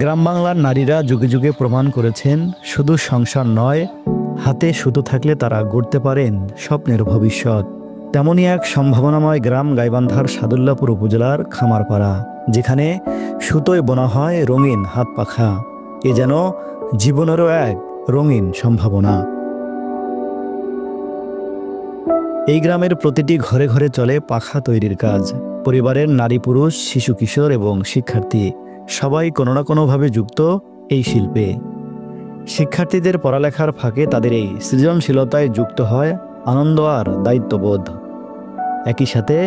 গ্রাম বাংলার নারীরা যুগে যুগে প্রমাণ করেছেন শুধু সংসার নয়, হাতে সুতো থাকলে তারা গড়তে পারেন স্বপ্নের ভবিষ্যৎ। তেমনই এক সম্ভাবনাময় গ্রাম গাইবান্ধার সাদুল্লাপুর উপজেলার খামারপাড়া, যেখানে সুতোয় বোনা হয় রঙিন হাত পাখা। এ যেন জীবনেরও এক রঙিন সম্ভাবনা। এই গ্রামের প্রতিটি ঘরে ঘরে চলে পাখা তৈরির কাজ। পরিবারের নারী পুরুষ, শিশু কিশোর এবং শিক্ষার্থী সবাই কোনো না কোনোভাবে যুক্ত এই শিল্পে। শিক্ষার্থীদের পড়ালেখার ফাঁকে তাদের এই সৃজনশীলতায় যুক্ত হয় আনন্দ আর দায়িত্ববোধ। একই সাথে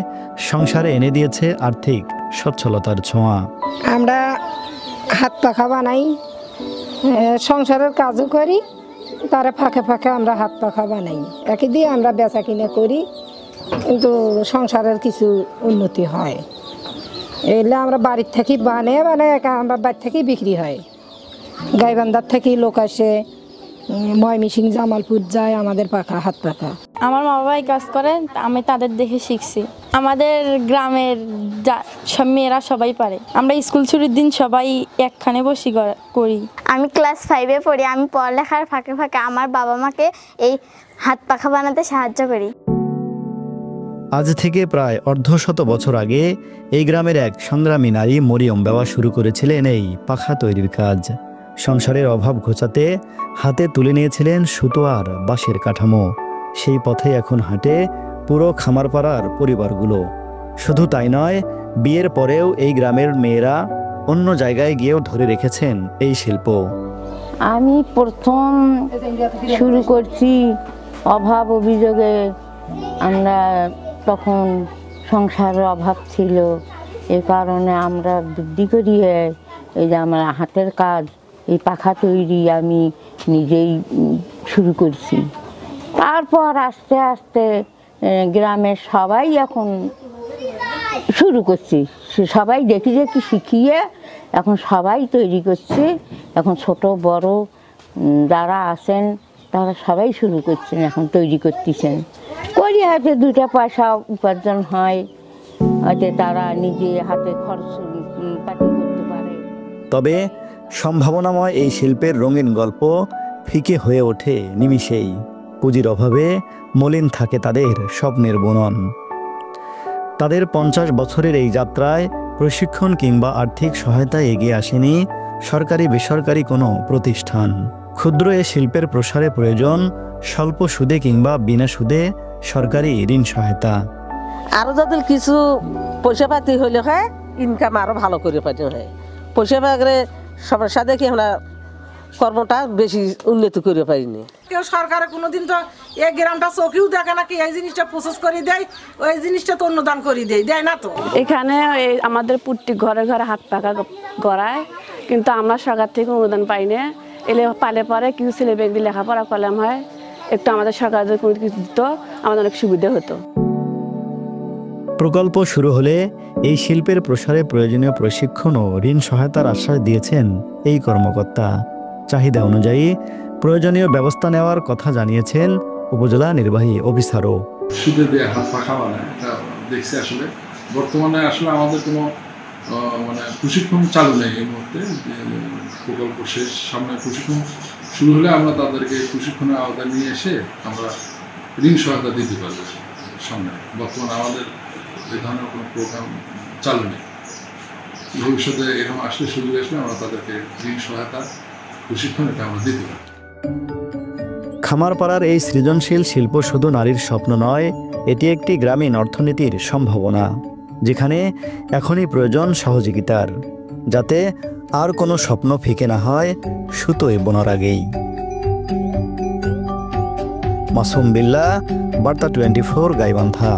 সংসারে এনে দিয়েছে আর্থিক সচ্ছলতার ছোঁয়া। আমরা হাত পাখা বানাই, সংসারের কাজও করি, তার ফাঁকে ফাঁকে আমরা হাত পাখা বানাই। একই দিয়ে আমরা বেচা কিনে করি, কিন্তু সংসারের কিছু উন্নতি হয়। এগুলো আমরা বাড়ির থেকে বানিয়ে আমরা বাড়ি থেকেই বিক্রি হয়। গাইবান্ধার থেকেই লোক আসে, ময়মনসিংহ জামালপুর যায় আমাদের পাখা, হাত পাখা। আমার মা বাবাই কাজ করে, আমি তাদের দেখে শিখছি। আমাদের গ্রামের সব মেয়েরা সবাই পারে। আমরা স্কুল ছুটির দিন সবাই একখানে বসি করি। আমি ক্লাস 5-এ পড়ি। আমি পড়ালেখার ফাঁকে ফাঁকে আমার বাবা মাকে এই হাত পাখা বানাতে সাহায্য করি। আজ থেকে প্রায় অর্ধশত বছর আগে এই গ্রামের এক সংগ্রামী নারী মরিয়ম বেওয়া শুরু করেছিলেন এই পাখা তৈরির কাজ। সংসারের অভাব ঘোচাতে হাতে তুলে নিয়েছিলেন সুতো আর বাঁশের কাঠামো। সেই পথে এখন হাঁটে পুরো খামারপাড়ার পরিবারগুলো। শুধু তাই নয়, বিয়ের পরেও এই গ্রামের মেয়েরা অন্য জায়গায় গিয়েও ধরে রেখেছেন এই শিল্প। আমি প্রথম শুরু করছি অভাব অভিযোগে। আমরা তখন সংসারের অভাব ছিল, এ কারণে আমরা বুদ্ধি করিয়ে এই যে আমার হাতের কাজ, এই পাখা তৈরি আমি নিজেই শুরু করছি। তারপর আস্তে আস্তে গ্রামের সবাই এখন শুরু করছি। সবাই দেখি দেখি শিখিয়ে এখন সবাই তৈরি করছে। এখন ছোট বড় যারা আছেন তারা সবাই শুরু করছেন, এখন তৈরি করতেছেন। করি হয়তো 2টা পয়সা উপার্জন হয়, হয়তো তারা নিজে হাতে খরচ পাতি করতে পারে। তবে সম্ভাবনাময় এই শিল্পের রঙিন গল্প ফিকে হয়ে ওঠে নিমিষেই। পুঁজির অভাবে মলিন থাকে তাদের স্বপ্নের বুনন। তাদের 50 বছরের এই যাত্রায় প্রশিক্ষণ কিংবা আর্থিক সহায়তায় এগিয়ে আসেনি সরকারি বেসরকারি কোনো প্রতিষ্ঠান। ক্ষুদ্র এ শিল্পের প্রসারে প্রয়োজন স্বল্প সুদে কিংবা বিনা সুদে সরকারি ঋণ সহায়তা। আরও যদি কিছু পয়সা পাতি হইলে হয়, ইনকাম আরও ভালো করে পাইতে হয়। পয়সা পাগরে সমস্যা দেখি আমরা কর্মটা বেশি উন্নতি করে পারিনি। কেউ সরকারে কোনোদিন তো এই গ্রামটা চোখেও দেখে না কি এই জিনিসটা প্রসেস করে দেয়, ওই জিনিসটা তো অনুদান করে দেয় না তো। এখানে আমাদের প্রত্যেক ঘরে ঘরে হাত পাখা গড়ায়, কিন্তু আমরা সরকার থেকে অনুদান পাই না। এলে পালে পরে কিছু ছেলে মেয়েদের লেখাপড়া করলাম হয়, একটু আমাদের সরকার যদি কোনো কিছু দিত আমাদের অনেক সুবিধা হতো। প্রকল্প শুরু হলে এই শিল্পের প্রসারে প্রয়োজনীয় প্রশিক্ষণ ও ঋণ সহায়তার আশ্বাস দিয়েছেন এই কর্মকর্তা। চাহিদা অনুযায়ী প্রয়োজনীয় ব্যবস্থা নেওয়ার কথা জানিয়েছেন উপজেলা নির্বাহী অফিসারও। সুদে দেয়া হাত পাখা বানায় এটা দেখছি। আসলে বর্তমানে আসলে আমাদের কোনো প্রশিক্ষণ চালু নেই এই মুহূর্তে। প্রকল্প শেষ, সামনে প্রশিক্ষণ শুরু হলে আমরা তাদেরকে প্রশিক্ষণের আওতায় নিয়ে এসে আমরা ঋণ সহায়তা দিতে পারবো সামনে। বর্তমানে আমাদের এই ধরনের কোনো প্রোগ্রাম চালু নেই। ভবিষ্যতে এরকম আসলে সুযোগ আসলে আমরা তাদেরকে ঋণ সহায়তা প্রশিক্ষণ এটা আমরা দিতে পারি। খামারপাড়ার এই সৃজনশীল শিল্প শুধু নারীর স্বপ্ন নয়, এটি একটি গ্রামীণ অর্থনীতির সম্ভাবনা, যেখানে এখনই প্রয়োজন সহযোগিতার, যাতে আর কোনো স্বপ্ন ফিকে না হয় সুতোয় বোনার আগেই। মাসুম বিল্লাহ, বার্তা 24, গাইবান্ধা।